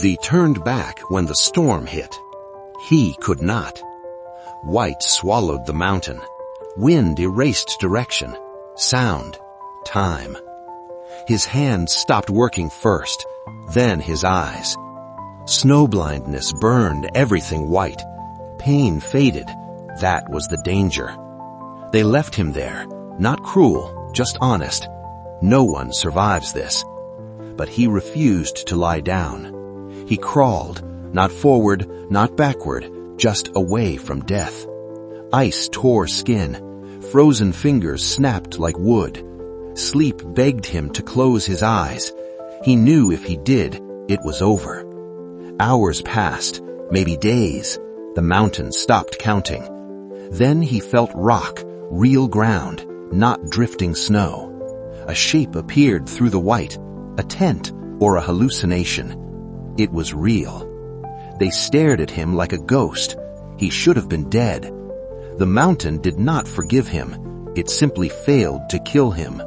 They turned back when the storm hit. He could not. White swallowed the mountain. Wind erased direction, sound, time. His hands stopped working first, then his eyes. Snow blindness burned everything white. Pain faded. That was the danger. They left him there, not cruel, just honest. No one survives this. But he refused to lie down. He crawled, not forward, not backward, just away from death. Ice tore skin. Frozen fingers snapped like wood. Sleep begged him to close his eyes. He knew if he did, it was over. Hours passed, maybe days. The mountain stopped counting. Then he felt rock, real ground, not drifting snow. A shape appeared through the white, a tent or a hallucination. It was real. They stared at him like a ghost. He should have been dead. The mountain did not forgive him. It simply failed to kill him.